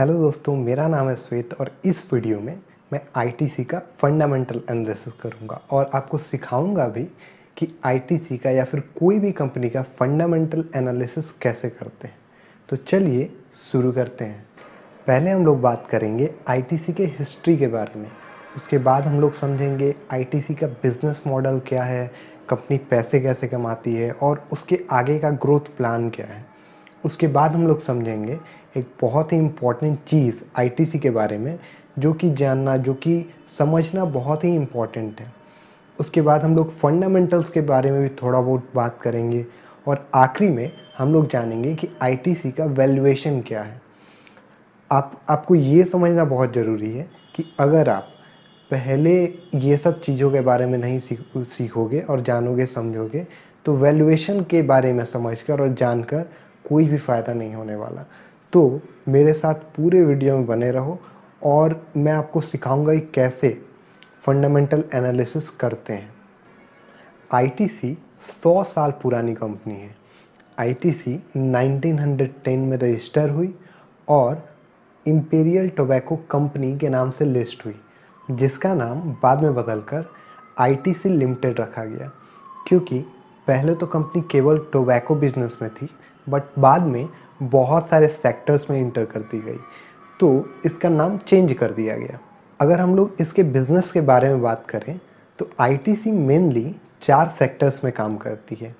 Hello दोस्तों, मेरा नाम है श्वेत और इस वीडियो में मैं आईटीसी का फंडामेंटल एनालिसिस करूंगा और आपको सिखाऊंगा भी कि आईटीसी का या फिर कोई भी कंपनी का फंडामेंटल एनालिसिस कैसे करते हैं। तो चलिए शुरू करते हैं। पहले हम लोग बात करेंगे आईटीसी के हिस्ट्री के बारे में। उसके बाद हम लोग समझेंगे आईटीसी का बिजनेस मॉडल क्या है, कंपनी पैसे कैसे कमाती है और उसके आगे का ग्रोथ प्लान क्या है। उसके बाद हम लोग समझेंगे एक बहुत ही इम्पॉर्टेंट चीज़ आईटीसी के बारे में, जो कि जानना, जो कि समझना बहुत ही इम्पॉर्टेंट है। उसके बाद हम लोग फंडामेंटल्स के बारे में भी थोड़ा बहुत बात करेंगे और आखिरी में हम लोग जानेंगे कि आईटीसी का वैल्यूएशन क्या है। आपको ये समझना बहुत ज़रूरी है कि अगर आप पहले ये सब चीज़ों के बारे में नहीं सीखोगे और जानोगे समझोगे तो वैल्यूएशन के बारे में समझकर और जानकर कोई भी फ़ायदा नहीं होने वाला। तो मेरे साथ पूरे वीडियो में बने रहो और मैं आपको सिखाऊंगा कि कैसे फंडामेंटल एनालिसिस करते हैं। आईटीसी 100 साल पुरानी कंपनी है। आईटीसी 1910 में रजिस्टर हुई और इंपीरियल टोबैको कंपनी के नाम से लिस्ट हुई, जिसका नाम बाद में बदलकर आईटीसी लिमिटेड रखा गया, क्योंकि पहले तो कंपनी केवल टोबैको बिजनेस में थी बट बाद में बहुत सारे सेक्टर्स में इंटर कर दी गई, तो इसका नाम चेंज कर दिया गया। अगर हम लोग इसके बिजनेस के बारे में बात करें तो आईटीसी मेनली 4 सेक्टर्स में काम करती है।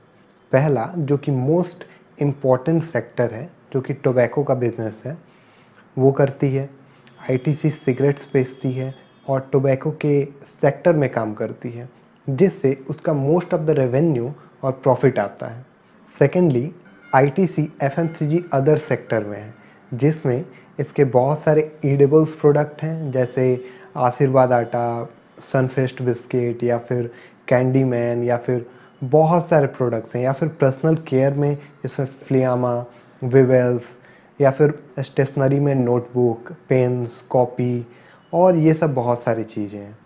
पहला, जो कि मोस्ट इम्पॉर्टेंट सेक्टर है, जो कि टोबैको का बिजनेस है, वो करती है। आईटीसी सिगरेट्स बेचती है और टोबैको के सेक्टर में काम करती है, जिससे उसका मोस्ट ऑफ द रेवेन्यू और प्रॉफिट आता है। Secondly, ITC FMCG other sector में है, जिसमें इसके बहुत सारे ईडेबल्स प्रोडक्ट हैं, जैसे आशीर्वाद आटा, सनफेस्ट बिस्किट या फिर कैंडी मैन, या फिर बहुत सारे प्रोडक्ट्स हैं, या फिर पर्सनल केयर में इसमें फ्लियामा, विवेल्स, या फिर स्टेशनरी में नोटबुक, पेन्स, कॉपी और ये सब बहुत सारी चीज़ें हैं।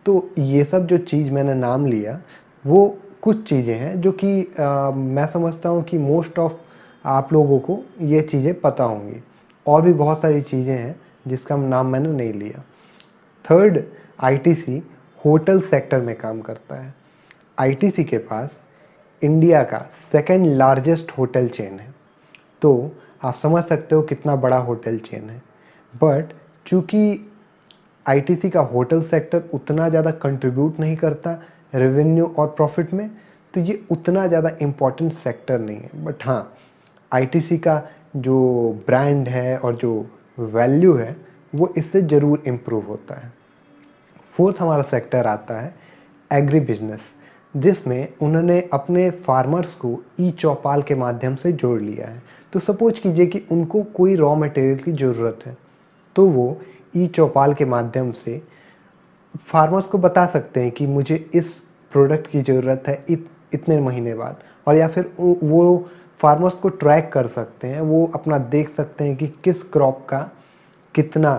तो ये सब जो चीज़ मैंने नाम लिया वो कुछ चीज़ें हैं जो कि मैं समझता हूँ कि मोस्ट ऑफ आप लोगों को ये चीज़ें पता होंगी। और भी बहुत सारी चीज़ें हैं जिसका नाम मैंने नहीं लिया। थर्ड, आईटीसी होटल सेक्टर में काम करता है। आईटीसी के पास इंडिया का सेकंड लार्जेस्ट होटल चेन है, तो आप समझ सकते हो कितना बड़ा होटल चेन है। बट चूँकि आईटीसी का होटल सेक्टर उतना ज़्यादा कंट्रीब्यूट नहीं करता रेवेन्यू और प्रॉफिट में, तो ये उतना ज़्यादा इम्पॉर्टेंट सेक्टर नहीं है। बट हाँ, आईटीसी का जो ब्रांड है और जो वैल्यू है वो इससे ज़रूर इम्प्रूव होता है। फोर्थ हमारा सेक्टर आता है एग्री बिजनेस, जिसमें उन्होंने अपने फार्मर्स को ई चौपाल के माध्यम से जोड़ लिया है। तो सपोज कीजिए कि उनको कोई रॉ मटेरियल की ज़रूरत है, तो वो ई चौपाल के माध्यम से फार्मर्स को बता सकते हैं कि मुझे इस प्रोडक्ट की ज़रूरत है इतने महीने बाद, और या फिर वो फार्मर्स को ट्रैक कर सकते हैं, वो अपना देख सकते हैं कि किस क्रॉप का कितना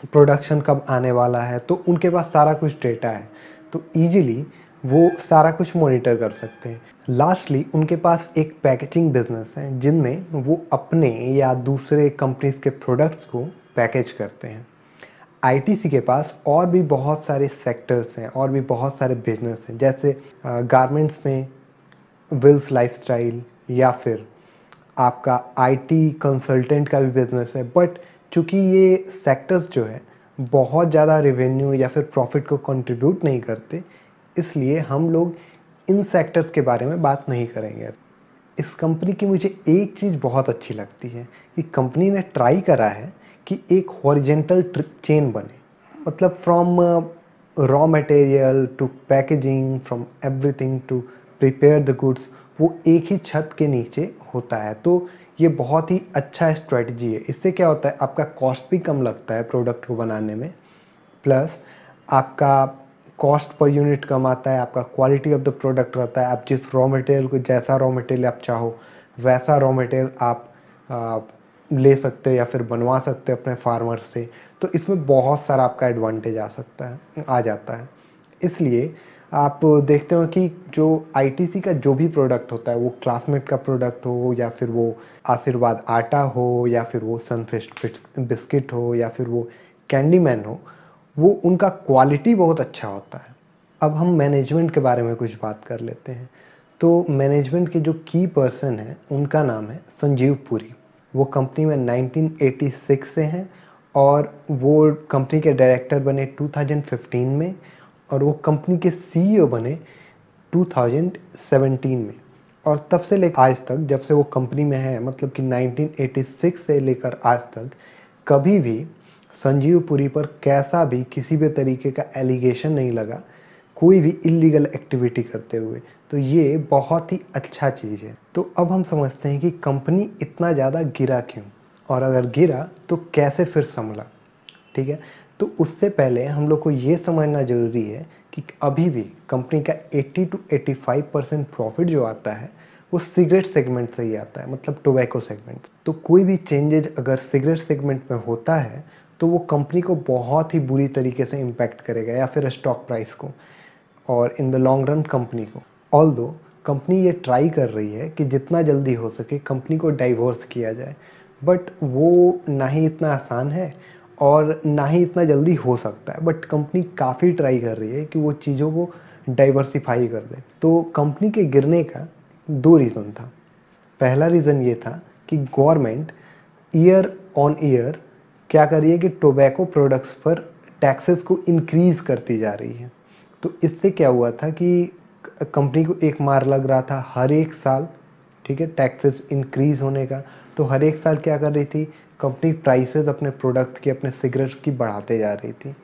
प्रोडक्शन कब आने वाला है। तो उनके पास सारा कुछ डेटा है, तो ईजिली वो सारा कुछ मॉनिटर कर सकते हैं। लास्टली, उनके पास एक पैकेजिंग बिजनेस है, जिनमें वो अपने या दूसरे कंपनीज के प्रोडक्ट्स को पैकेज करते हैं। आईटीसी के पास और भी बहुत सारे सेक्टर्स हैं और भी बहुत सारे बिजनेस हैं, जैसे गारमेंट्स में विल्स लाइफस्टाइल, या फिर आपका आईटी कंसल्टेंट का भी बिजनेस है। बट चूंकि ये सेक्टर्स जो है बहुत ज़्यादा रेवेन्यू या फिर प्रॉफिट को कंट्रीब्यूट नहीं करते, इसलिए हम लोग इन सेक्टर्स के बारे में बात नहीं करेंगे। इस कंपनी की मुझे एक चीज़ बहुत अच्छी लगती है कि कंपनी ने ट्राई करा है कि एक हॉरिजेंटल चेन बने, मतलब from raw material to packaging, from everything to prepare the goods, वो एक ही छत के नीचे होता है। तो ये बहुत ही अच्छा स्ट्रेटजी है। इससे क्या होता है, आपका कॉस्ट भी कम लगता है प्रोडक्ट को बनाने में, प्लस आपका कॉस्ट पर यूनिट कम आता है, आपका क्वालिटी ऑफ द प्रोडक्ट रहता है। आप जिस रॉ मटेरियल को, जैसा रॉ मटेरियल आप चाहो वैसा रॉ मटेरियल आप ले सकते हो या फिर बनवा सकते हो अपने फार्मर से। तो इसमें बहुत सारा आपका एडवांटेज आ जाता है। इसलिए आप देखते हो कि जो आईटीसी का जो भी प्रोडक्ट होता है, वो क्लासमेट का प्रोडक्ट हो या फिर वो आशीर्वाद आटा हो या फिर वो सनफिस्ट बिस्किट हो या फिर वो कैंडीमैन हो, वो उनका क्वालिटी बहुत अच्छा होता है। अब हम मैनेजमेंट के बारे में कुछ बात कर लेते हैं। तो मैनेजमेंट के जो की पर्सन हैं उनका नाम है संजीव पुरी। वो कंपनी में 1986 से हैं और वो कंपनी के डायरेक्टर बने 2015 में और वो कंपनी के सीईओ बने 2017 में। और तब से लेकर आज तक, जब से वो कंपनी में है, मतलब कि 1986 से लेकर आज तक, कभी भी संजीव पुरी पर कैसा भी किसी भी तरीके का एलिगेशन नहीं लगा कोई भी इलीगल एक्टिविटी करते हुए। तो ये बहुत ही अच्छा चीज़ है। तो अब हम समझते हैं कि कंपनी इतना ज़्यादा गिरा क्यों, और अगर गिरा तो कैसे फिर संभला। ठीक है, तो उससे पहले हम लोग को ये समझना ज़रूरी है कि अभी भी कंपनी का 80 to 85% प्रॉफिट जो आता है वो सिगरेट सेगमेंट से ही आता है, मतलब टोबैको सेगमेंट। तो कोई भी चेंजेज अगर सिगरेट सेगमेंट में होता है तो वो कंपनी को बहुत ही बुरी तरीके से इम्पैक्ट करेगा, या फिर स्टॉक प्राइस को और in the long run company को। ऑल्दो कंपनी ये ट्राई कर रही है कि जितना जल्दी हो सके कंपनी को डाइवर्स किया जाए, बट वो ना ही इतना आसान है और ना ही इतना जल्दी हो सकता है। बट कंपनी काफ़ी ट्राई कर रही है कि वो चीज़ों को डाइवर्सिफाई कर दे। तो कंपनी के गिरने का दो रीज़न था। पहला रीज़न ये था कि गवर्नमेंट ईयर ऑन ईयर क्या कर रही है कि टोबैको प्रोडक्ट्स पर टैक्सेस को इंक्रीज़ करती जा रही है। तो इससे क्या हुआ था कि कंपनी को एक मार लग रहा था हर एक साल, ठीक है, टैक्सेस इंक्रीज़ होने का। तो हर एक साल क्या कर रही थी कंपनी, प्राइसेस अपने प्रोडक्ट की, अपने सिगरेट्स की बढ़ाते जा रही थी।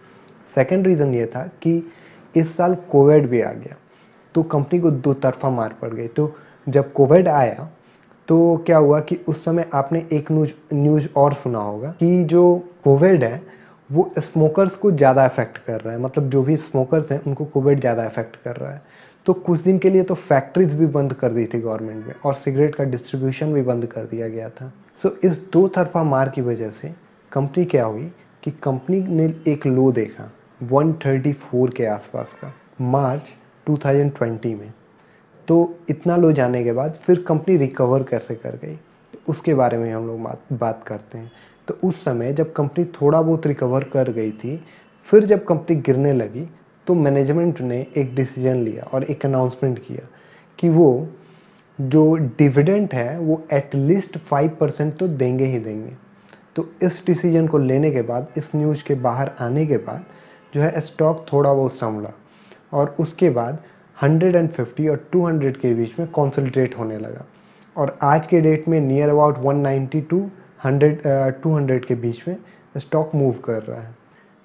सेकंड रीज़न ये था कि इस साल कोविड भी आ गया, तो कंपनी को दो तरफा मार पड़ गई। तो जब कोविड आया तो क्या हुआ कि उस समय आपने एक न्यूज़ और सुना होगा कि जो कोविड है वो स्मोकर्स को ज़्यादा अफेक्ट कर रहा है, मतलब जो भी स्मोकर्स हैं उनको कोविड ज़्यादा अफेक्ट कर रहा है। तो कुछ दिन के लिए तो फैक्ट्रीज भी बंद कर दी थी गवर्नमेंट में, और सिगरेट का डिस्ट्रीब्यूशन भी बंद कर दिया गया था। सो इस दो तरफा मार की वजह से कंपनी क्या हुई कि कंपनी ने एक लो देखा 134 के आसपास का मार्च 2020 में। तो इतना लो जाने के बाद फिर कंपनी रिकवर कैसे कर गई, उसके बारे में हम लोग बात करते हैं। तो उस समय जब कंपनी थोड़ा बहुत रिकवर कर गई थी, फिर जब कंपनी गिरने लगी तो मैनेजमेंट ने एक डिसीजन लिया और एक अनाउंसमेंट किया कि वो जो डिविडेंड है वो एटलीस्ट 5% तो देंगे ही देंगे। तो इस डिसीजन को लेने के बाद, इस न्यूज़ के बाहर आने के बाद जो है स्टॉक थोड़ा बहुत संभला और उसके बाद 150 और 200 के बीच में कॉन्सल्ट्रेट होने लगा, और आज के डेट में नियर अबाउट 190 टू 200 के बीच में स्टॉक मूव कर रहा है।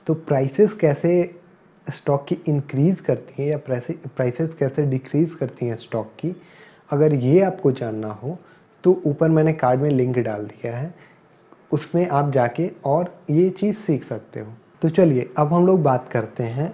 तो प्राइसेस कैसे स्टॉक की इंक्रीज़ करती हैं या प्राइसेस कैसे डिक्रीज़ करती हैं स्टॉक की, अगर ये आपको जानना हो तो ऊपर मैंने कार्ड में लिंक डाल दिया है, उसमें आप जाके और ये चीज़ सीख सकते हो। तो चलिए अब हम लोग बात करते हैं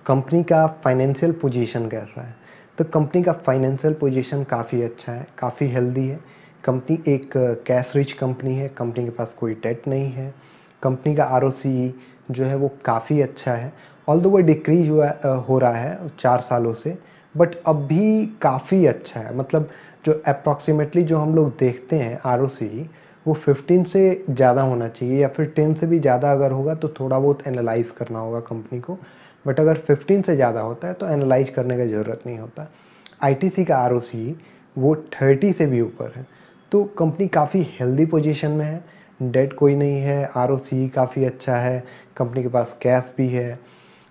कंपनी का फाइनेंशियल पोजीशन कैसा है। तो कंपनी का फाइनेंशियल पोजीशन काफ़ी अच्छा है, काफ़ी हेल्दी है। कंपनी एक कैश रिच कंपनी है, कंपनी के पास कोई डेट नहीं है। कंपनी का आरओसीई जो है वो काफ़ी अच्छा है, ऑल्दो वो डिक्रीज हो रहा है 4 सालों से, बट अब भी काफ़ी अच्छा है। मतलब जो अप्रॉक्सीमेटली जो हम लोग देखते हैं आरओसीई, वो 15 से ज़्यादा होना चाहिए, या फिर 10 से भी ज़्यादा अगर होगा तो थोड़ा बहुत एनालाइज़ करना होगा कंपनी को। बट अगर 15 से ज़्यादा होता है तो एनालाइज करने की ज़रूरत नहीं होता। आईटीसी का आरओसी वो 30 से भी ऊपर है। तो कंपनी काफ़ी हेल्दी पोजीशन में है, डेट कोई नहीं है, आरओसी काफ़ी अच्छा है, कंपनी के पास कैश भी है।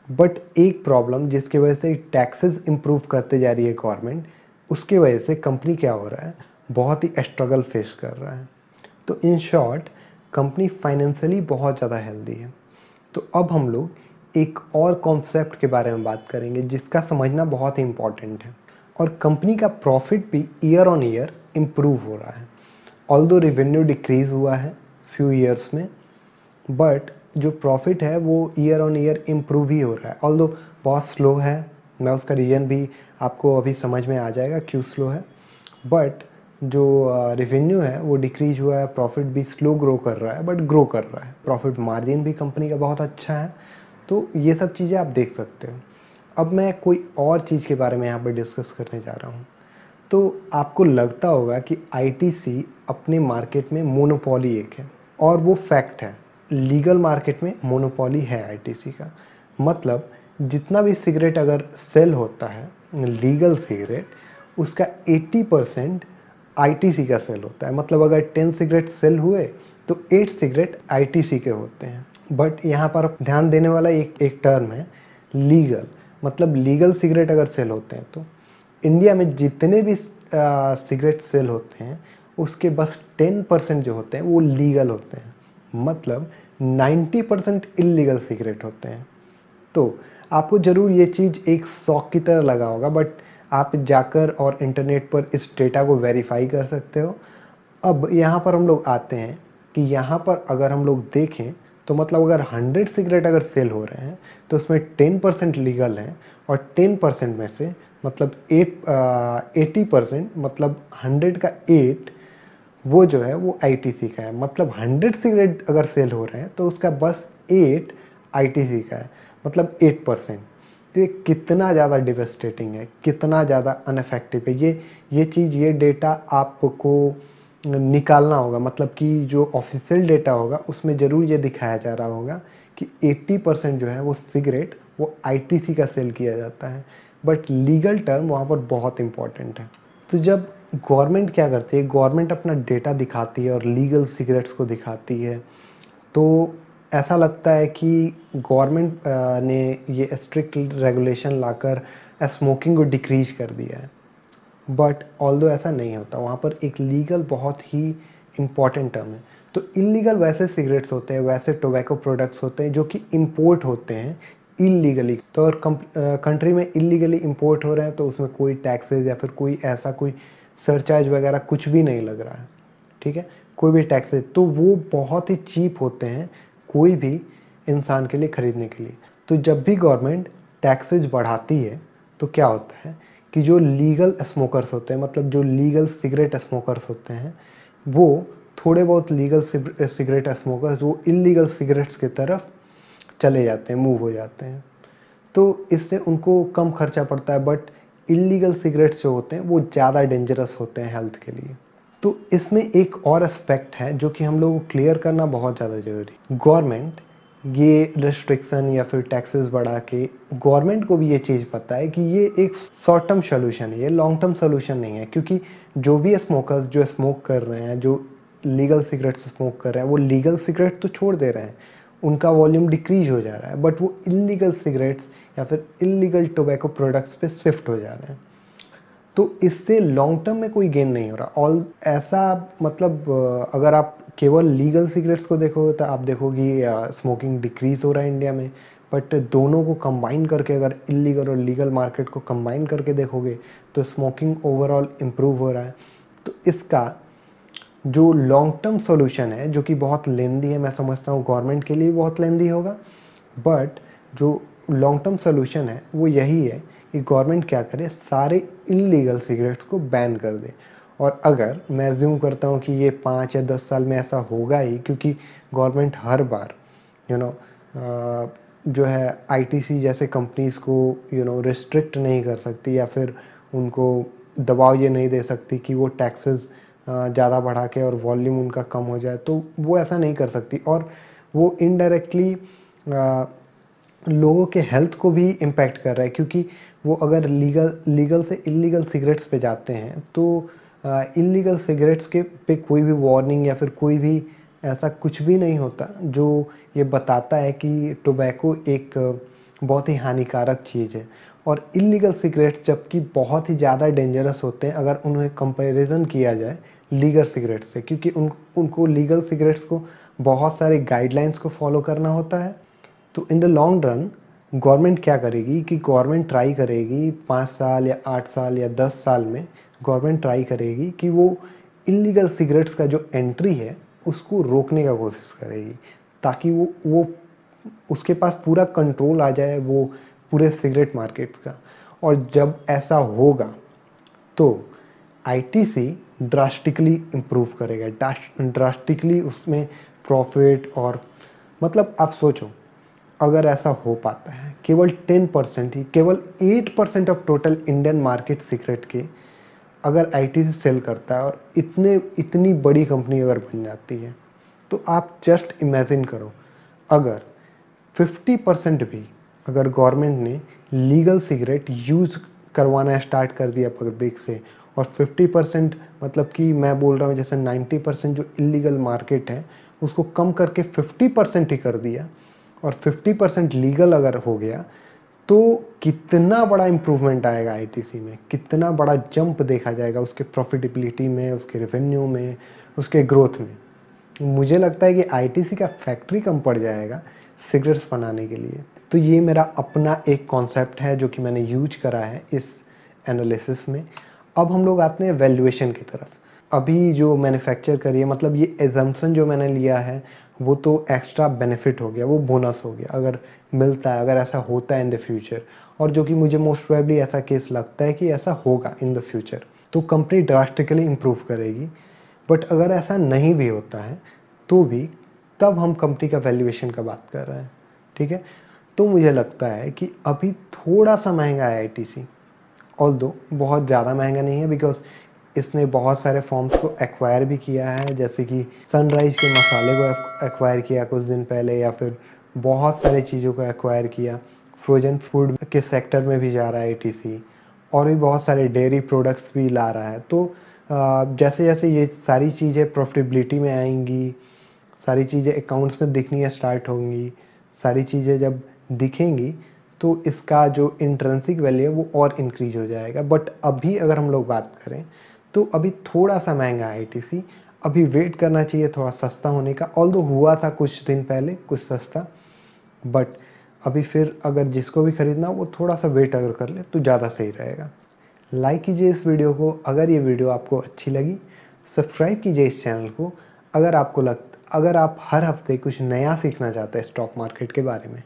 बट एक प्रॉब्लम जिसकी वजह से टैक्सेस इम्प्रूव करते जा रही है गवर्नमेंट, उसकी वजह से कंपनी क्या हो रहा है, बहुत ही स्ट्रगल फेस कर रहा है। तो इन शॉर्ट कंपनी फाइनेंशियली बहुत ज़्यादा हेल्दी है। तो अब हम लोग एक और कॉन्सेप्ट के बारे में बात करेंगे जिसका समझना बहुत ही इम्पॉर्टेंट है, और कंपनी का प्रॉफिट भी ईयर ऑन ईयर इम्प्रूव हो रहा है। ऑल्दो रेवेन्यू डिक्रीज़ हुआ है फ्यू ईयर्स में, बट जो प्रॉफिट है वो ईयर ऑन ईयर इम्प्रूव ही हो रहा है, ऑल्दो बहुत स्लो है। मैं उसका रीज़न भी आपको अभी समझ में आ जाएगा क्यों स्लो है। बट जो रेवेन्यू है वो डिक्रीज हुआ है, प्रॉफिट भी स्लो ग्रो कर रहा है बट ग्रो कर रहा है, प्रॉफिट मार्जिन भी कंपनी का बहुत अच्छा है। तो ये सब चीज़ें आप देख सकते हो। अब मैं कोई और चीज़ के बारे में यहाँ पर डिस्कस करने जा रहा हूँ। तो आपको लगता होगा कि आईटीसी अपने मार्केट में मोनोपोली एक है, और वो फैक्ट है। लीगल मार्केट में मोनोपोली है आईटीसी का। मतलब जितना भी सिगरेट अगर सेल होता है, लीगल सिगरेट, उसका 80% आईटीसी का सेल होता है। मतलब अगर 10 सिगरेट सेल हुए तो 8 सिगरेट आईटीसी के होते हैं। बट यहाँ पर ध्यान देने वाला एक टर्म है, लीगल। मतलब लीगल सिगरेट अगर सेल होते हैं तो इंडिया में जितने भी सिगरेट सेल होते हैं उसके बस 10% जो होते हैं वो लीगल होते हैं। मतलब 90% इल्लीगल सिगरेट होते हैं। तो आपको ज़रूर ये चीज़ एक शौक की तरह लगा होगा, बट आप जाकर और इंटरनेट पर इस डेटा को वेरीफाई कर सकते हो। अब यहाँ पर हम लोग आते हैं कि यहाँ पर अगर हम लोग देखें तो मतलब अगर 100 सिगरेट अगर सेल हो रहे हैं तो उसमें 10% लीगल हैं, और 10% में से मतलब 80%, मतलब 100 का 8 वो जो है वो आईटीसी का है। मतलब 100 सिगरेट अगर सेल हो रहे हैं तो उसका बस 8 आईटीसी का है, मतलब 8%। तो ये कितना ज़्यादा डिवेस्टेटिंग है, कितना ज़्यादा अनइफेक्टिव है। ये चीज़, ये डेटा आपको निकालना होगा। मतलब कि जो ऑफिशियल डेटा होगा उसमें ज़रूर ये दिखाया जा रहा होगा कि 80% जो है वो सिगरेट वो आईटीसी का सेल किया जाता है। बट लीगल टर्म वहाँ पर बहुत इंपॉर्टेंट है। तो जब गवर्नमेंट क्या करती है, गवर्नमेंट अपना डेटा दिखाती है और लीगल सिगरेट्स को दिखाती है, तो ऐसा लगता है कि गवर्नमेंट ने ये स्ट्रिक्ट रेगुलेशन लाकर स्मोकिंग को डिक्रीज कर दिया है। बट ऑल्दो ऐसा नहीं होता, वहाँ पर एक लीगल बहुत ही इम्पॉर्टेंट टर्म है। तो इलीगल वैसे सिगरेट्स होते हैं, वैसे टोबैको प्रोडक्ट्स होते हैं जो कि इंपोर्ट होते हैं इलीगली। तो अगर कंट्री में इलीगली इंपोर्ट हो रहे हैं तो उसमें कोई टैक्सेस या फिर कोई ऐसा कोई सरचार्ज वगैरह कुछ भी नहीं लग रहा है, ठीक है, कोई भी टैक्सेस, तो वो बहुत ही चीप होते हैं कोई भी इंसान के लिए ख़रीदने के लिए। तो जब भी गवर्नमेंट टैक्सेस बढ़ाती है तो क्या होता है कि जो लीगल स्मोकर्स होते हैं, मतलब जो लीगल सिगरेट स्मोकर्स होते हैं, वो थोड़े बहुत लीगल सिगरेट स्मोकर्स वो इलीगल सिगरेट्स की तरफ चले जाते हैं, मूव हो जाते हैं। तो इससे उनको कम खर्चा पड़ता है। बट इलीगल सिगरेट्स जो होते हैं वो ज़्यादा डेंजरस होते हैं हेल्थ के लिए। तो इसमें एक और एस्पेक्ट है जो कि हम लोग को क्लियर करना बहुत ज़्यादा ज़रूरी है। गवर्नमेंट ये रेस्ट्रिक्शन या फिर टैक्सेस बढ़ा के, गवर्नमेंट को भी ये चीज़ पता है कि ये एक शॉर्ट टर्म सोल्यूशन है, ये लॉन्ग टर्म सोल्यूशन नहीं है। क्योंकि जो भी स्मोकर्स जो स्मोक कर रहे हैं, जो लीगल सिगरेट स्मोक कर रहे हैं, वो लीगल सिगरेट तो छोड़ दे रहे हैं, उनका वॉल्यूम डिक्रीज हो जा रहा है, बट वो इलीगल सिगरेट्स या फिर इलीगल टोबैको प्रोडक्ट्स पे शिफ्ट हो जा रहे हैं। तो इससे लॉन्ग टर्म में कोई गेन नहीं हो रहा। ऑल ऐसा, मतलब अगर आप केवल लीगल सिगरेट्स को देखोगे तो आप देखोगे स्मोकिंग डिक्रीज हो रहा है इंडिया में। बट दोनों को कंबाइन करके, अगर इलीगल और लीगल मार्केट को कंबाइन करके देखोगे तो स्मोकिंग ओवरऑल इम्प्रूव हो रहा है। तो इसका जो लॉन्ग टर्म सॉल्यूशन है, जो कि बहुत लेंदी है, मैं समझता हूँ गवर्नमेंट के लिए बहुत लेंदी होगा, बट जो लॉन्ग टर्म सॉल्यूशन है वो यही है कि गवर्नमेंट क्या करे, सारे इलीगल सिगरेट्स को बैन कर दे। और अगर मैं अज्यूम करता हूँ कि ये 5 या 10 साल में ऐसा होगा ही, क्योंकि गवर्नमेंट हर बार जो है आईटीसी जैसे कंपनीज़ को रिस्ट्रिक्ट नहीं कर सकती, या फिर उनको दबाव ये नहीं दे सकती कि वो टैक्सेस ज़्यादा बढ़ा के और वॉल्यूम उनका कम हो जाए। तो वो ऐसा नहीं कर सकती, और वो इनडायरेक्टली लोगों के हेल्थ को भी इम्पैक्ट कर रहा है। क्योंकि वो अगर लीगल से इलीगल सिगरेट्स पे जाते हैं तो इलीगल सिगरेट्स के पे कोई भी वार्निंग या फिर कोई भी ऐसा कुछ भी नहीं होता जो ये बताता है कि टोबैको एक बहुत ही हानिकारक चीज़ है। और इलीगल सिगरेट्स जबकि बहुत ही ज़्यादा डेंजरस होते हैं अगर उन्हें कंपैरिजन किया जाए लीगल सिगरेट से, क्योंकि उनको लीगल सिगरेट्स को बहुत सारे गाइडलाइंस को फॉलो करना होता है। तो in the long run government क्या करेगी कि गवर्नमेंट ट्राई करेगी 5 साल या 8 साल या 10 साल में गवर्नमेंट ट्राई करेगी कि वो इलीगल सिगरेट्स का जो एंट्री है उसको रोकने का कोशिश करेगी, ताकि वो उसके पास पूरा कंट्रोल आ जाए वो पूरे सिगरेट मार्केट्स का। और जब ऐसा होगा तो आईटीसी ड्रास्टिकली इम्प्रूव करेगा, ड्रास्टिकली उसमें प्रॉफिट। और मतलब आप सोचो, अगर ऐसा हो पाता है केवल 10% ही, केवल 8% of total Indian market cigarette के अगर आईटीसी सेल करता है और इतनी बड़ी कंपनी अगर बन जाती है, तो आप जस्ट इमेजिन करो, अगर 50% भी अगर गवर्नमेंट ने लीगल सिगरेट यूज़ करवाना स्टार्ट कर दिया पब्लिक से, और 50% मतलब कि मैं बोल रहा हूँ जैसे 90% जो इलीगल मार्केट है उसको कम करके 50% ही कर दिया, और 50% लीगल अगर हो गया, तो कितना बड़ा इम्प्रूवमेंट आएगा आईटीसी में, कितना बड़ा जंप देखा जाएगा उसके प्रॉफिटेबिलिटी में, उसके रेवेन्यू में, उसके ग्रोथ में। मुझे लगता है कि आईटीसी का फैक्ट्री कम पड़ जाएगा सिगरेट्स बनाने के लिए। तो ये मेरा अपना एक कॉन्सेप्ट है जो कि मैंने यूज करा है इस एनालिसिस में। अब हम लोग आते हैं वैल्यूएशन की तरफ। अभी जो मैन्युफैक्चर करी है, मतलब ये एजम्पशन जो मैंने लिया है वो तो एक्स्ट्रा बेनिफिट हो गया, वो बोनस हो गया अगर मिलता है, अगर ऐसा होता है इन द फ्यूचर, और जो कि मुझे मोस्ट प्रोबेबली ऐसा केस लगता है कि ऐसा होगा इन द फ्यूचर, तो कंपनी ड्रास्टिकली इम्प्रूव करेगी। बट अगर ऐसा नहीं भी होता है तो भी तब हम कंपनी का वैल्यूएशन का बात कर रहे हैं, ठीक है। तो मुझे लगता है कि अभी थोड़ा सा महंगा है आईटीसी, ऑल्दो बहुत ज़्यादा महंगा नहीं है, बिकॉज इसने बहुत सारे फॉर्म्स को एक्वायर भी किया है, जैसे कि सनराइज के मसाले को एक्वायर किया कुछ दिन पहले, या फिर बहुत सारी चीज़ों को एक्वायर किया, फ्रोजन फूड के सेक्टर में भी जा रहा है आईटीसी, और भी बहुत सारे डेयरी प्रोडक्ट्स भी ला रहा है। तो जैसे जैसे ये सारी चीज़ें प्रॉफिटेबिलिटी में आएंगी, सारी चीज़ें अकाउंट्स में दिखनी स्टार्ट होंगी, सारी चीज़ें जब दिखेंगी तो इसका जो इंट्रिंसिक वैल्यू है वो और इंक्रीज हो जाएगा। बट अभी अगर हम लोग बात करें तो अभी थोड़ा सा महंगा है आईटीसी, अभी वेट करना चाहिए थोड़ा सस्ता होने का। ऑल्दो हुआ था कुछ दिन पहले कुछ सस्ता, बट अभी फिर अगर जिसको भी खरीदना वो थोड़ा सा वेट अगर कर ले तो ज़्यादा सही रहेगा। लाइक कीजिए इस वीडियो को अगर ये वीडियो आपको अच्छी लगी, सब्सक्राइब कीजिए इस चैनल को अगर आप हर हफ्ते कुछ नया सीखना चाहते हैं स्टॉक मार्केट के बारे में।